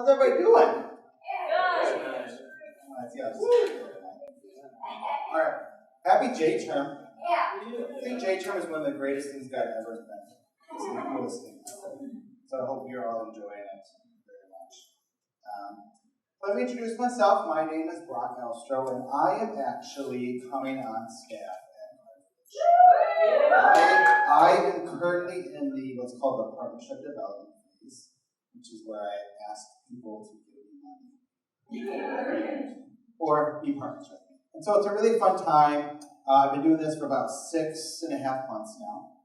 How's everybody doing? Yes. All right. Happy J-term. I think J-term is one of the greatest things God ever invented. It's the coolest thing. So I hope you're all enjoying it very much. Let me introduce myself. My name is Brock Elstro, and I am actually coming on staff at Carthage. I am currently in what's called the partnership development phase, which is where I ask people to give me money or be partners with me. And so it's a really fun time. I've been doing this for about 6.5 months now.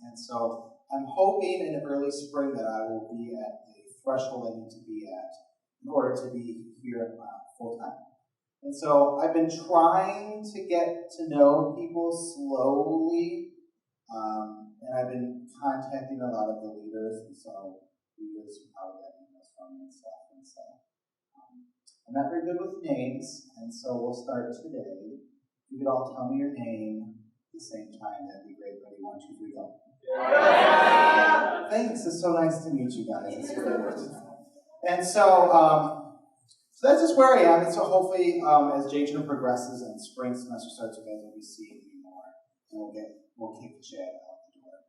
And so I'm hoping in early spring that I will be at the threshold I need to be at in order to be here full time. And so I've been trying to get to know people slowly, and I've been contacting a lot of the leaders, and so leaders who probably got emails from me and stuff. And so I'm not very good with names, and so we'll start today. If you could all tell me your name at the same time, that'd be great. Ready? 1, 2, 3, go. Yeah. Thanks. It's so nice to meet you guys. It's great. And so that's just where I am. And so hopefully, as J-term progresses and spring semester starts, you guys will be seeing me more, and we'll kick Chad out the door.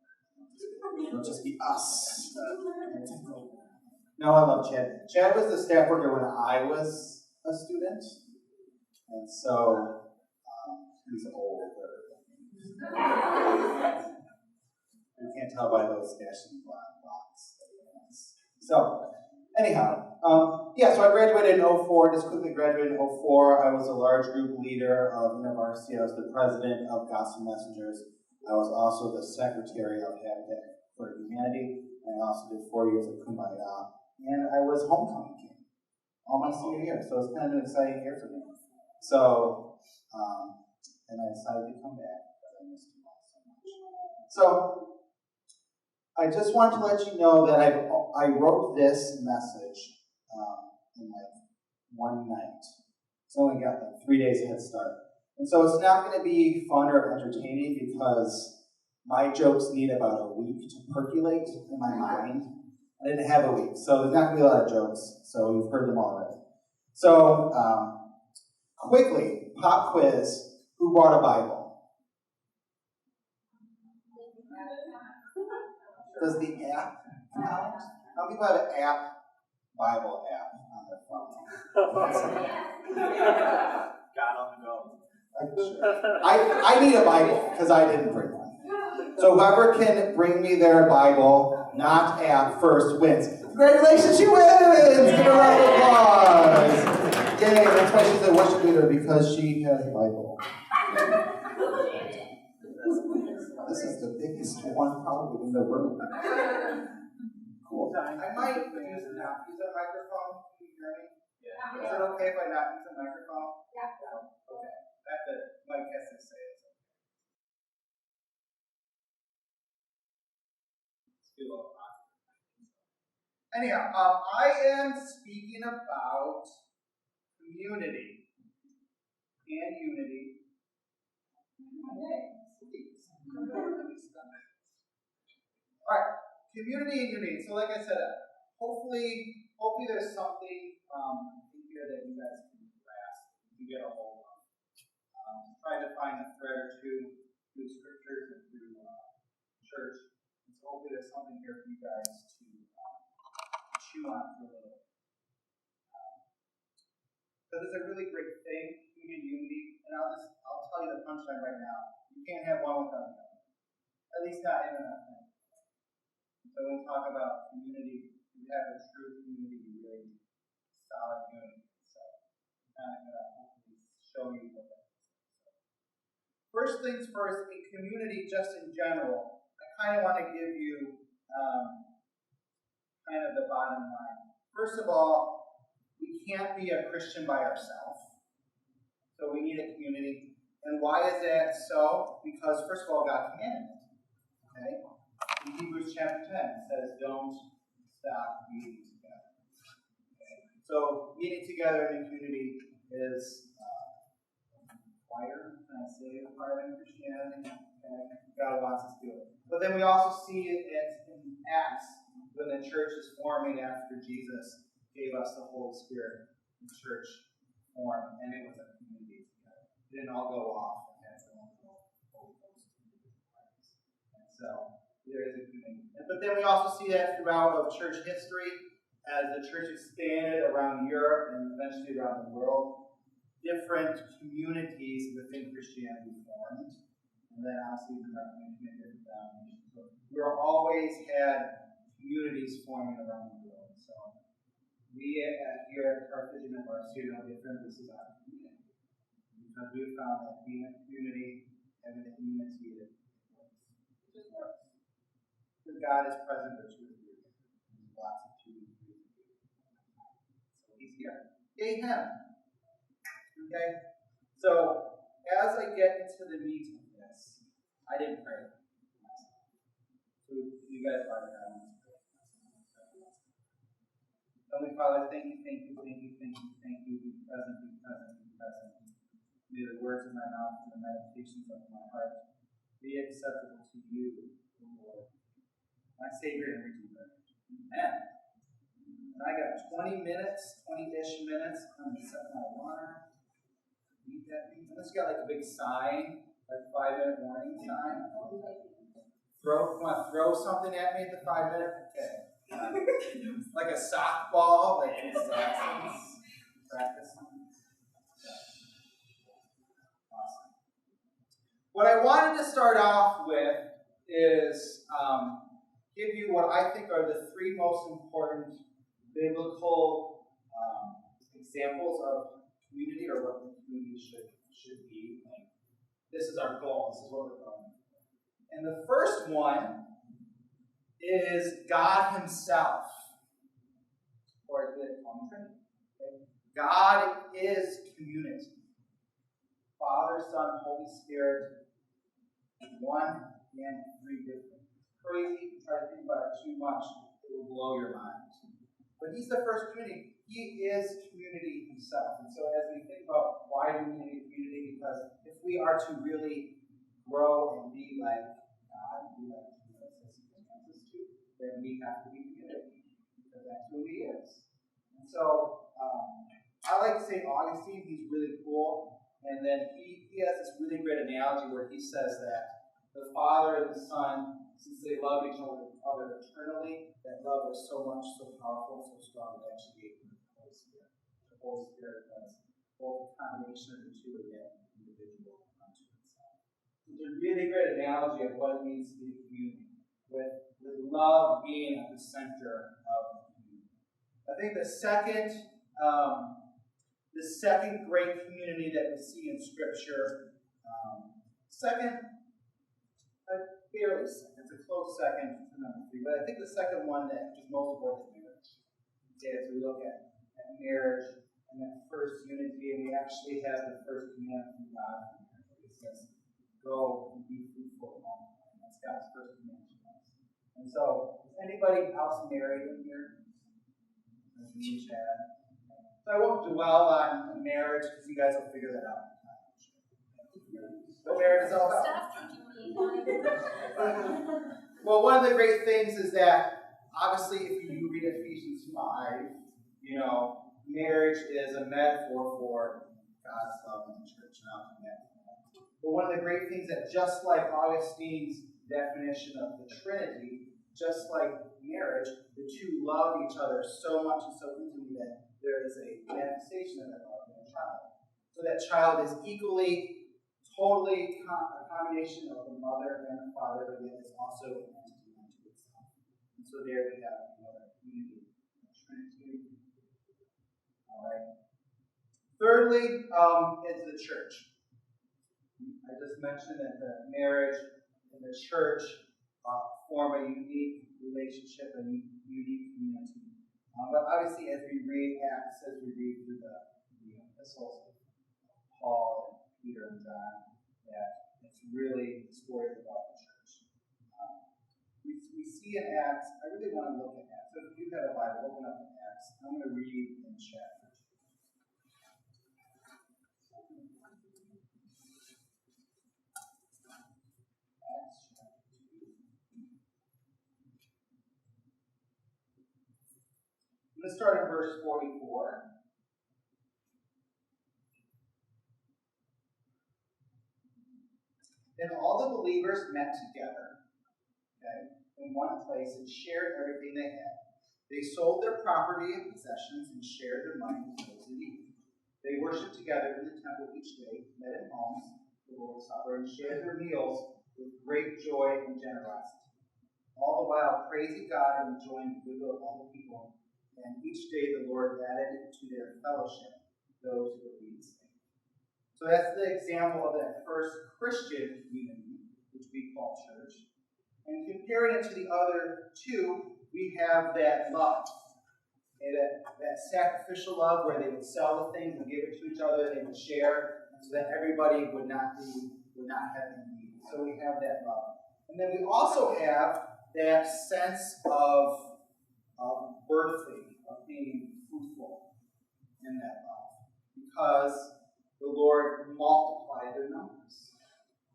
It'll just be us. No, I love Chad. Chad was the staff worker when I was a student, and so he's older. You can't tell by those dashing black blocks. So, anyhow, so I graduated in 2004, just quickly graduated in 2004. I was a large group leader of InterVarsity. I was the president of Gospel Messengers. I was also the secretary of Habitat for Humanity, and I also did 4 years of Kumbaya. And I was homecoming king all my senior year, so it's kind of an exciting year for me. So, and I decided to come back because I missed you all so much. So, I just wanted to let you know that I wrote this message in like one night. It's only got like 3 days head start. And so it's not going to be fun or entertaining because my jokes need about a week to percolate in my mind. I didn't have a week, so there's not going to be a lot of jokes, so you've heard them already. So, quickly, pop quiz, who brought a Bible? Does the app count? How many people have an app, Bible app on their phone? God on the go. I need a Bible, because I didn't bring one. So whoever can bring me their Bible, not app, first wins. Congratulations, she wins! Give her a round of applause! Yay, that's why she's a worship leader, because she has a Bible. This is the biggest one probably in the room. Cool. I might use a microphone. Can you hear me? Yeah. Is it okay if I not use a microphone? Yeah. Okay. Mike has to say it. Anyhow, I am speaking about community and unity. Alright, community and unity. So like I said, hopefully there's something in here that you guys can grasp, you get a hold of. Try to find a thread or two through scriptures and through church. And so hopefully there's something here for you guys to chew on for a little bit. Because it's a really great thing, unity, and I'll tell you the punchline right now. You can't have one without the other. At least not in enough thing. So when we talk about community, we have a true community, really solid unity. So I'm kind of going to hopefully show you what that is. First things first, in community, just in general, I kind of want to give you kind of the bottom line. First of all, we can't be a Christian by ourselves. So we need a community. And why is that so? Because, first of all, God commanded it. Okay? In Hebrews chapter 10, it says, don't stop meeting together. Okay? So meeting together in a community is required, can I say, required in Christianity? Okay? God wants us to do it. But then we also see it in Acts, when the church is forming after Jesus. gave us the Holy Spirit in church form, and it was a community together. It didn't all go off and had its own little Holy Ghost community parties. And so there is a community. But then we also see that throughout of church history, as the church expanded around Europe and eventually around the world, different communities within Christianity formed. And then obviously the Reformation and different denominations. So we've always had communities forming around the world. So we here at Carthage and InterVarsity are no different. This is our community. Because we have found that being a community, having a community, it works. It just works. Because God is present with two or three. There's lots of two and three. So he's here. Yay him. Okay? So as I get into the meat of this, I didn't pray. So you guys are going. Heavenly Father, thank you. Be present. May the words of my mouth and the meditations of my heart be acceptable to you, O Lord, my Savior and Redeemer. Amen. And I got 20-ish minutes. I'm going to set my alarm. I just got like a big sign, like 5-minute warning sign. Want to throw something at me at the 5 minute? Okay. Like a softball, like practice. Awesome. What I wanted to start off with is give you what I think are the three most important biblical examples of community, or what the community should be. Like, this is our goal. This is what we're going for. And the first one is God Himself, or the Trinity. Okay? God is community. Father, Son, Holy Spirit, one and three different. It's crazy to try to think about it too much; it will blow your mind. But He's the first community. He is community Himself. And so as we think about why do we need a community, because if we are to really grow and be like God, be like Jesus wants us to, then we have to be community, because that's who He is. And so I like St. Augustine. He's really cool. And then he has this really great analogy where he says that the Father and the Son, since they love each other eternally, that love is so much, so powerful, so strong, that actually gave them the Holy Spirit. The Holy Spirit was both a combination of the two, again, individual unto itself. It's a really great analogy of what it means to be a community, with love being at the center of the community. I think the second great community that we see in Scripture, barely second, it's a close second to number 3, but I think the second one that is most important is marriage. Okay, as we look at marriage and that first unity, and we actually have the first command from God. It says, "Go and be fruitful and multiply." That's God's first command to us. And so, is anybody else married in here? Like me and Chad. So I won't dwell on marriage because you guys will figure that out. What marriage is all about. Well, one of the great things is that, obviously, if you read Ephesians 5, marriage is a metaphor for God's love in the church. But one of the great things that, just like Augustine's definition of the Trinity, just like marriage, the two love each other so much and so intimately that there is a manifestation of that love in a child. So that child is equally, totally a combination of the mother and the father, but yet is also an entity unto itself. And so there we have another community, a Trinity. All right. Thirdly, is the church. I just mentioned that the marriage and the church form a unique relationship, a unique community. But obviously, as we read Acts, as we read through the epistles of Paul and Peter and John, that it's really stories about the church. We see in Acts, I really want to look at Acts. So if you have a Bible, open up to Acts. I'm going to read in chapter 2. Acts chapter 2. I'm Let's start in verse 44. Then all the believers met together, in one place and shared everything they had. They sold their property and possessions and shared their money with those in need. They worshiped together in the temple each day, met in homes, the Lord's Supper, and shared their meals with great joy and generosity. All the while praising God and enjoying the goodwill of all the people. And each day the Lord added to their fellowship those who were being saved. So that's the example of that first Christian community, which we call church. And comparing it to the other two, we have that love. That sacrificial love where they would sell the things and give it to each other, they would share, so that everybody would not have any need. So we have that love. And then we also have that sense of birthing, of being fruitful in that love. Because the Lord multiplied their numbers.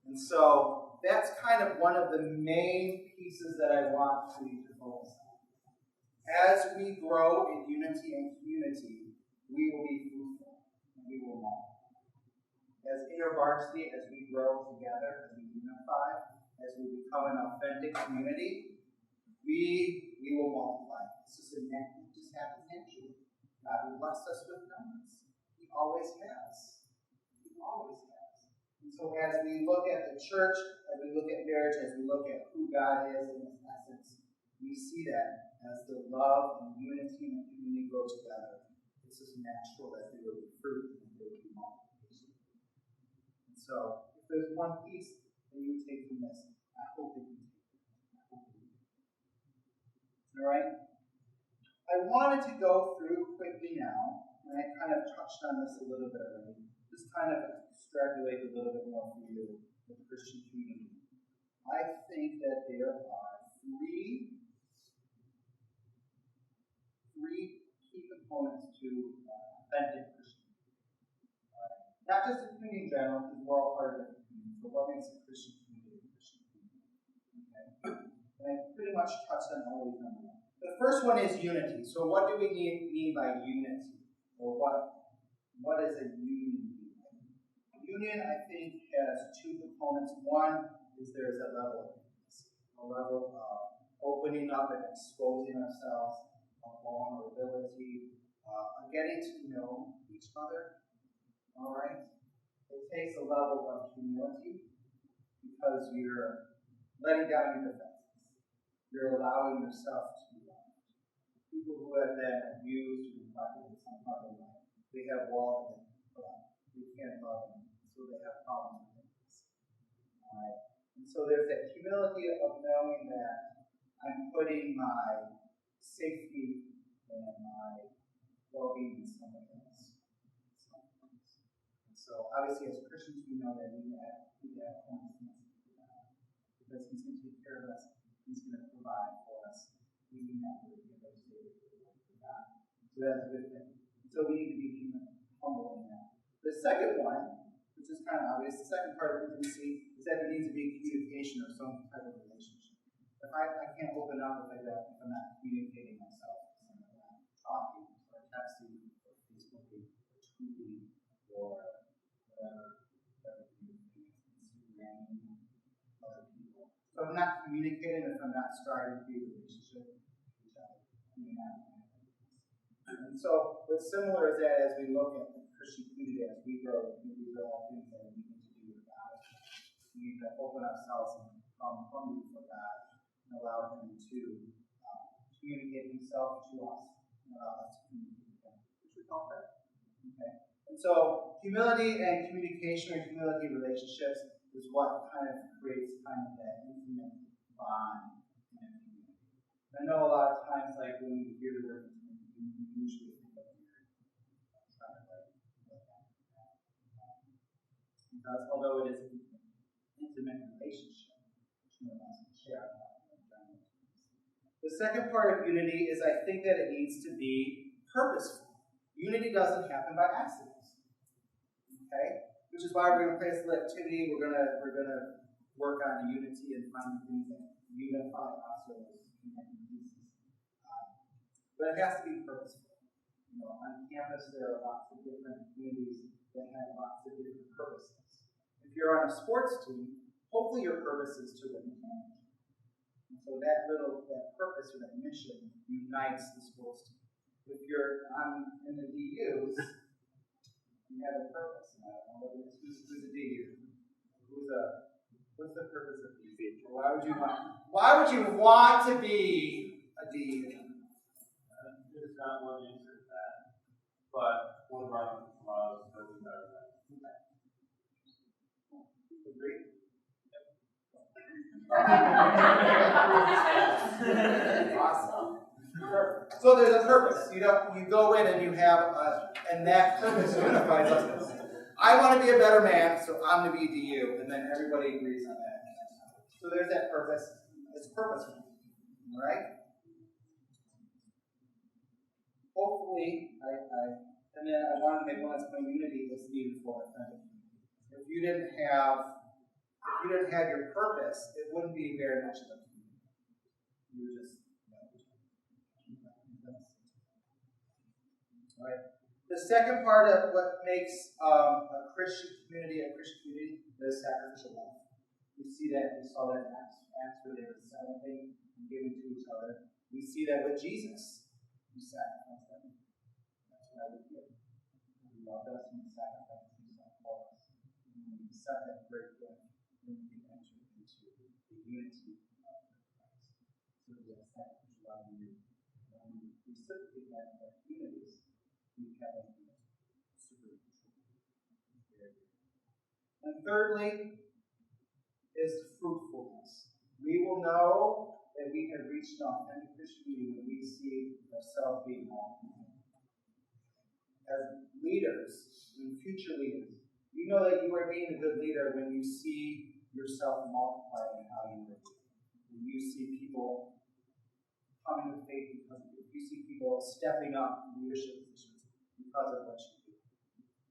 And so that's kind of one of the main pieces that I want to focus on. As we grow in unity and community, we will be fruitful and we will multiply. As InterVarsity, as we grow together, as we unify, as we become an authentic community, we will multiply. This just happens naturally. God will bless us with numbers. He always has. He always has. And so as we look at the church, as we look at marriage, as we look at who God is in His essence, we see that as the love and unity and community grow together, it's just natural that there will be fruit and there will be multiplication. And so, if there's one piece that you take from this, I hope that you take it. All right? I wanted to go through quickly now, and I kind of touched on this a little bit already, just kind of extrapolate a little bit more for you, the Christian community. I think that there are three key components to authentic Christianity. Not just the community in general, because we're all part of the community, but what makes a Christian community a Christian community? Okay? And I pretty much touched on all of them. The first one is unity. So what do we mean by unity? Or what is a union? Union, I think, has two components. One is there's a level of intimacy, a level of opening up and exposing ourselves, of vulnerability, getting to know each other. All right? It takes a level of humility because you're letting down your defenses. You're allowing yourself to be loved. People who have been abused or neglected in some part of their life, they have walls that they put up. They can't love them, so they have problems with it. All right? And so there's that humility of knowing that I'm putting my safety and my well-being in someone else. And so obviously as Christians we know that we have homelessness because He's going to take care of us. He's going to provide for us. We need that to give us for God. So that's a good thing. So we need to be humble in that. The second one, which is kind of obvious, the second part of intimacy is that there needs to be communication or some type of relationship. If I can't open up if I'm not communicating myself, if I'm not talking or texting or Facebooking or tweeting or whatever Instagramming other people. So if I'm not communicating, if I'm not striving to be in a relationship with each other, I'm not. And so what's similar is that as we look at the Christian community, as we grow, these are all things that we need to do with God. We need to open ourselves and become hungry for God and allow Him to communicate Himself to us and allow us to communicate with Him, which we call prayer. Okay? And so humility and communication or humility relationships is what kind of creates kind of that intimate bond in a community. I know a lot of times, like when we hear the word intimate, we usually think of marriage. Kind of like that. Because although it is an intimate relationship, which no one else can share. The second part of unity is I think that it needs to be purposeful. Unity doesn't happen by accident. Okay? Which is why we're going to play this little activity. We're gonna work on unity and find things that unify us or those connecting pieces. But it has to be purposeful. On campus there are lots of different communities that have lots of different purposes. If you're on a sports team, hopefully your purpose is to win the championship. And so that purpose or that mission unites the sports team. If you're in the DUs, you have a purpose. And I don't know whether it's who's a DU. What's the purpose of DU? Why would you want to be a DU? There's not one answer to that, but one of our models doesn't better than that. Agree? Awesome. So there's a purpose. You go in and you have and that purpose unifies us. I want to be a better man, so I'm going to be a DU, and then everybody agrees on that. So there's that purpose. It's purposeful, all right? Hopefully, and then I wanted to make one that's community that's needed for authentic. If you didn't have your purpose, it wouldn't be very much of a community. You would just all right. The second part of what makes a Christian community is sacrificial love. We saw that in Acts where they were selling and giving to each other. We see that with Jesus. He sacrificed them. That's what I would do. He loved us and sacrificed himself for us. And when we accept that great gift, then we can enter into the unity of Christ. So we have sacrificial love in you. When we reciprocate that in our communities, we have a supernatural. And thirdly, is fruitfulness. We will know that we have reached an authentic Christianity when we see ourselves being multiplied. As leaders, and future leaders, you know that you are being a good leader when you see yourself multiplied in how you live. When you see people coming to faith because of you. You see people stepping up in leadership positions because of what you do.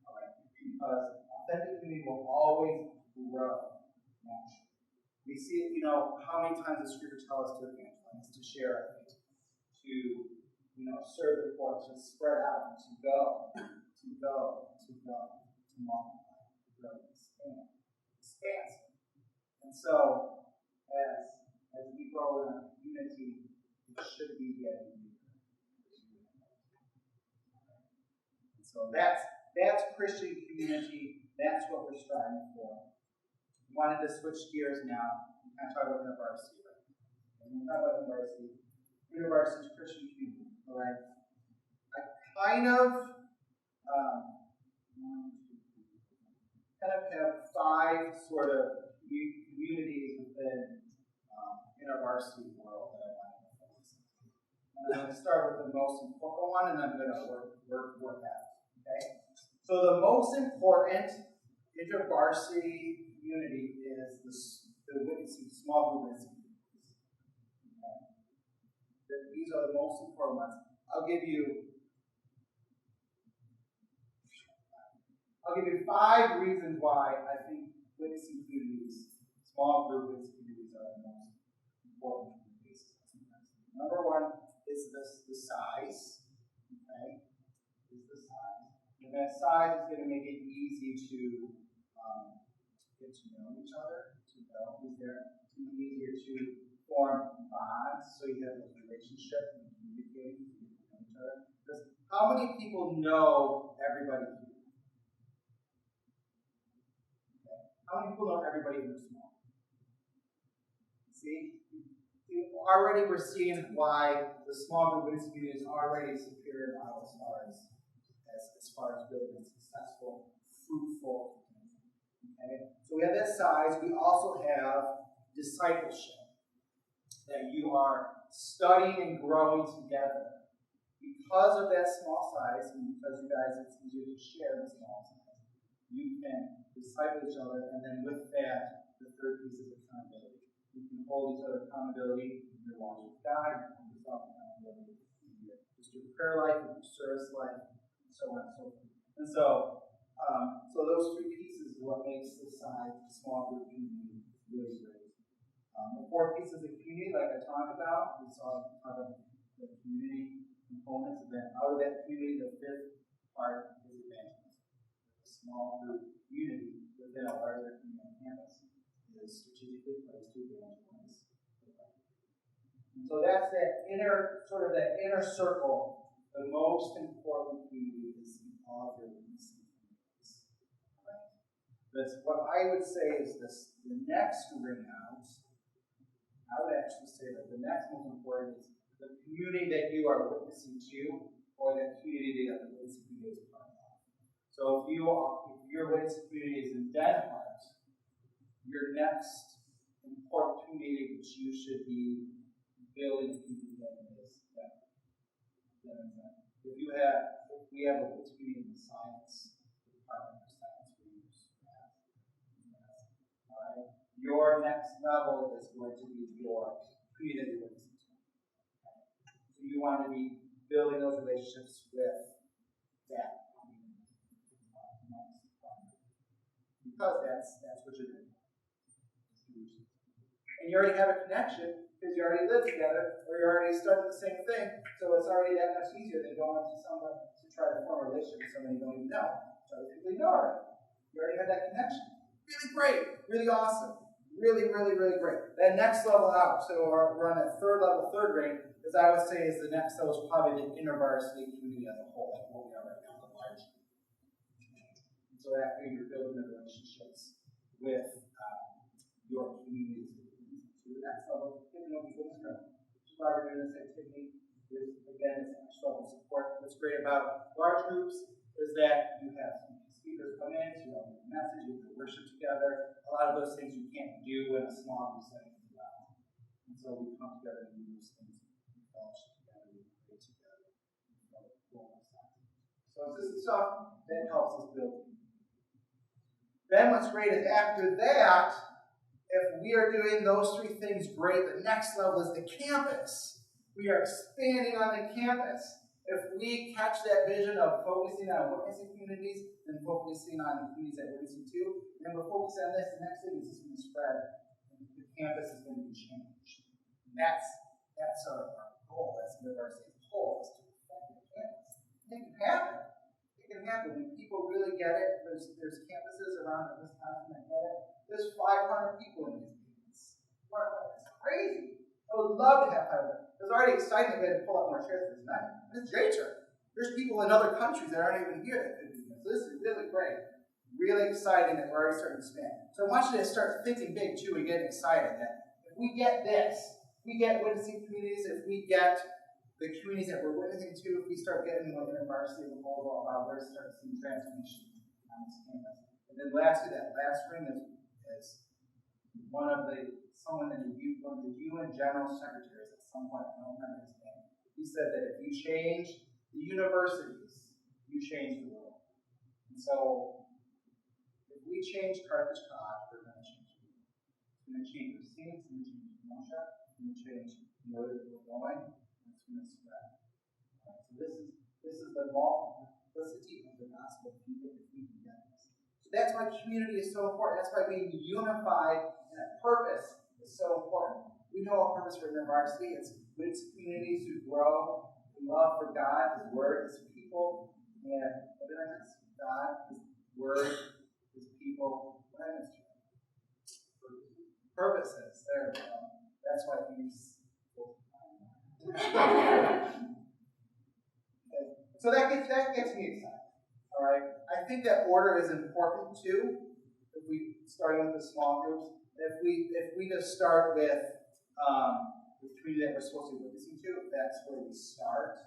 All right? Because authentic community will always grow naturally. We see it, how many times the scripture tells us to evangelize, to share our faith, to, serve the poor, to spread out, to go, to multiply, to grow, to expand. Expansive. And so, as we grow in our unity, it should be getting deeper. And so that's Christian community. That's what we're striving for. We wanted to switch gears now and kind of talk about InterVarsity. And we'll talk about InterVarsity. InterVarsity is Christian community. All right. I kind of have 5 sort of communities within InterVarsity world that I want to focus on. And I'm going to start with the most important one, and I'm going to work at it. Okay? So the most important InterVarsity community is the witnessing, small group witnessing communities. Okay? These are the most important ones. I'll give you 5 reasons why I think witnessing communities, small group witnessing communities, are the most important communities. Number 1 is the size. Okay? Is the size. And that size is going to make it easy to get to know each other, to know who's there. It's going to be easier to form bonds, so you have a relationship and communicating, so you know each other. Because how many people know everybody here? Okay. How many people know everybody in the small? See? Already we're seeing why the small group community is already a superior model as far as building a successful, fruitful. Okay? So we have that size. We also have discipleship. That you are studying and growing together. Because of that small size, and because you guys, it's easier to share the small size, you can disciple each other, and then with that, the third piece is accountability. You can hold each other accountability in your walk with God, you can hold yourself accountability in your prayer life, in your service life, and so on and so forth. And so those 3 pieces is what makes the size of the small group community really great. The 4 pieces of community, like I talked about, we saw part of the community components, and then out of that community, the fifth part is evangelism. A small group community within a larger community campus is strategically placed to evangelize. And so that's that inner, sort of that inner circle. The most important community is in all of your witnessing communities. Right? That's what I would say is this: the next ring out. I would actually say that the next most important is the community that you are witnessing to, or the community that the witnessing community is part of. So if your witnessing community is in Denmark, your next important community which you should be building community in is Denmark. If we have a witnessing community in the science department, or science reviews, all right. Your next level is going to be your community witnessing. So you want to be building those relationships with that community. Because that's what you're doing. And you already have a connection because you already live together or you're already starting the same thing. So it's already that much easier than going to someone to try to form a relationship with someone you don't even know. So other people you know already. You already have that connection. Really great. Really awesome. Really, really, really great. That next level out, so we're on that third level, third ring, as I would say is the next level is probably the InterVarsity community as a whole, like what we are right now, the large community. So after you're building the relationships with your communities, to the next level, getting to know people's room. Which is why we're doing this activity. Again, it's next level support. What's great about large groups is that you have some speakers come in, so you have a message, you have worship together. A lot of those things you can't do in a small group setting as well. And so we come together and do those things. We fellowship together, we pray together. So this is stuff that helps us build. Then what's great is after that, if we are doing those three things great, the next level is the campus. We are expanding on the campus. If we catch that vision of focusing on witnessing communities and focusing on the communities that we're witnessing to, and we're focusing on this, the next thing is just going to spread. And the campus is going to be changed. And that's our goal as InterVarsity's goal is to affect the campus. It can happen. It can happen. When people really get it, there's campuses around Wisconsin that get it. There's 500 people in these meetings. That's crazy. I would love to have 500. It was already exciting that we had to pull up more chairs this night. It's J-Church. There's people in other countries that aren't even here that could be here. So this is really great. Really exciting that we're already starting to expand. So I want you to start thinking big too and getting excited that if we get this, we get witnessing communities, if we get the communities that we're witnessing to, if we start getting what InterVarsity and all about, we're starting to see transformation on this campus. And then lastly, that last ring is one of the UN General Secretaries at some point, I don't remember his name. He said that if you change the universities, you change the world. And so, if we change Carthage College, we're going to change the world. It's going to change the scene, it's going to change Kenosha, it's going to change where we're going, and it's going to spread. Right, so this is the multiplicity of the gospel people if we can get this. So that's why community is so important. That's why being unified in a purpose is so important. We know our purpose for InterVarsity. It's communities who grow in love for God, His Word, His people, and what did I miss? God, His Word, His people. What did I miss? Purposes. There we go. That's why He's. Okay. So that gets me excited. All right. I think that order is important too. If we starting with the small groups, if we just start with the community that we're supposed to be witnessing to, if that's where we start,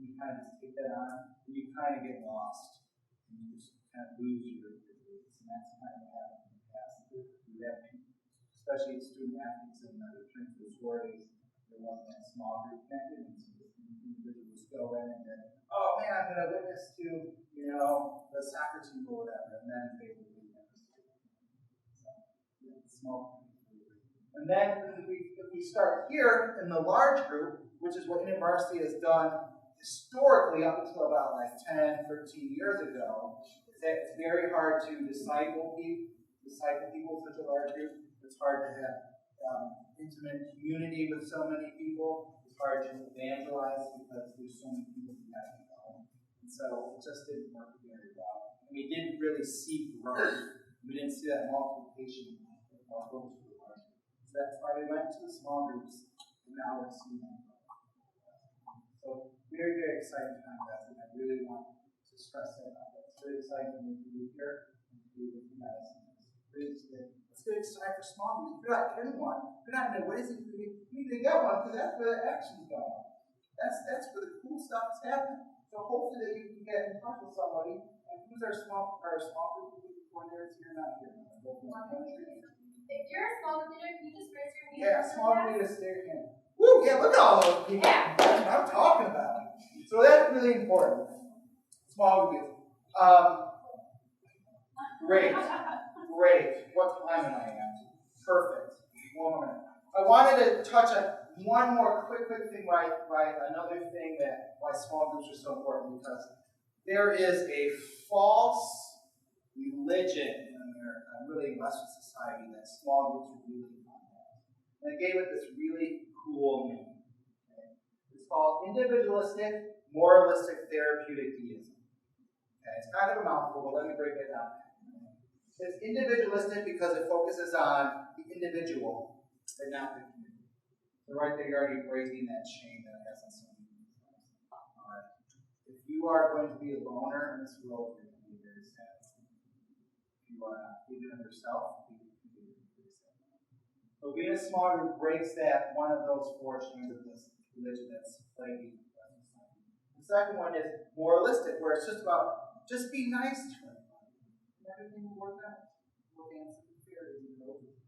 you kind of just take that on, and you kind of get lost, and you just kind of lose your roots, and that's kind of what happened in the past. We have people, especially student athletes and other terms of sororities, there wasn't that small group connected, and so individuals go in and then, oh man, I'm going to witness to, the soccer team or whatever, and then they will leave them. So, small group. And then if we start here in the large group, which is what InterVarsity has done historically up until about 10, 13 years ago, is that it's very hard to disciple people in such a large group. It's hard to have intimate community with so many people. It's it's hard to evangelize because there's so many people who have to go. And so it just didn't work very well. And we didn't really see growth. We didn't see that multiplication of our folks who were larger. So that's why we went to the small groups, and now we're seeing them grow. So very, very exciting time, guys, and I really want to stress that out. It's really exciting for me to be here and to be with you guys. It's good exciting for small groups. If you're not getting one, if you're not in a ways that you need to get one, because that's where the action's going. That's where the cool stuff is happening. So hopefully that you can get in touch with somebody. And who's our small group coordinators here, not here? If you're a small group leader, can you just raise your hand? Yeah, small group leaders, stay your hand. Woo, yeah, look at all those people. Yeah. That's what I'm talking about. So that's really important. Small group leaders. Great. What time am I at? Perfect. 1 more minute. I wanted to touch on one more quick thing by another thing why small groups are so important, because there is a false religion in America, really in Western society, that small groups are really not. And I gave it this really cool name. Okay? It's called individualistic, moralistic, therapeutic deism. Okay? It's kind of a mouthful, but let me break it down. It's individualistic because it focuses on the individual and not the community. So right there, you're already breaking that chain that has on so many people. Alright. If you are going to be a loner in this world, you're going to be very sad. If you are not thinking of yourself, you're going to be very sad. So being a small group breaks that one of those four chains of this religion that's plaguing us. The second one is moralistic, where it's just about just be nice to everybody. Everything will work out. We'll answer the fears and know the things.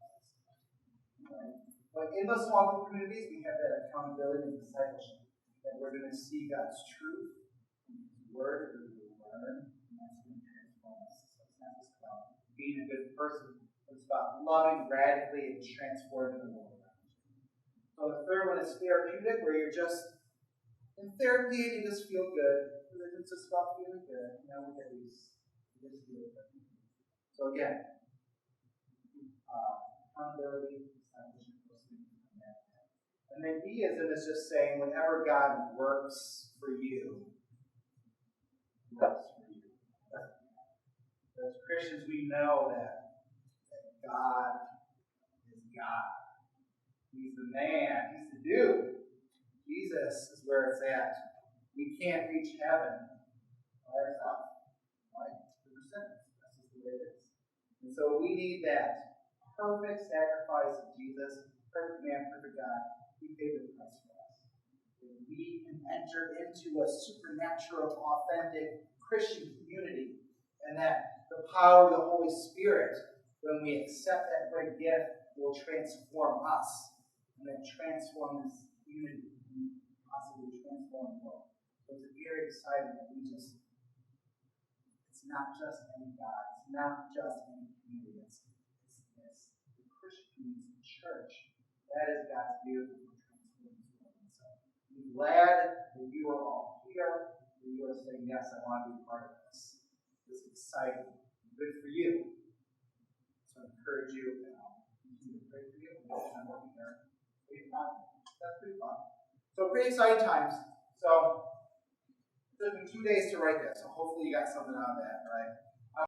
Right? But in those small group communities, we have that accountability and discipleship. That we're going to see God's truth in His Word, that we will learn, and that's going to transform us. So it's not just about being a good person, but it's about loving radically and transforming the world around you. So the third one is therapeutic, where you're just in therapy and you just feel good. Because it's just about feeling good. You know, we get these. You just feel good. So again, accountability, discipleship, and then deism is just saying whenever God works for you, He works for you. As Christians, we know that God is God. He's the man. He's the dude. Jesus is where it's at. We can't reach heaven by ourselves. Right? We're sinners. That's just the way it is. And so we need that perfect sacrifice of Jesus, perfect man, perfect God. He paid the price for us. And we can enter into a supernatural, authentic Christian community. And that the power of the Holy Spirit, when we accept that great gift, will transform us. And then transform this community and possibly transform the world. So it's very exciting that it's not just any God, it's not just any community, it's the Christian community, the church. That is God's beautiful transforming world. And so I'm glad that you are all here, that you are saying, yes, I want to be part of this. This is exciting, good for you. So I encourage you, and I'll continue to pray for you, and I'm working there. That's pretty fun. So pretty exciting times. So it took me 2 days to write that, so hopefully you got something out of that, right?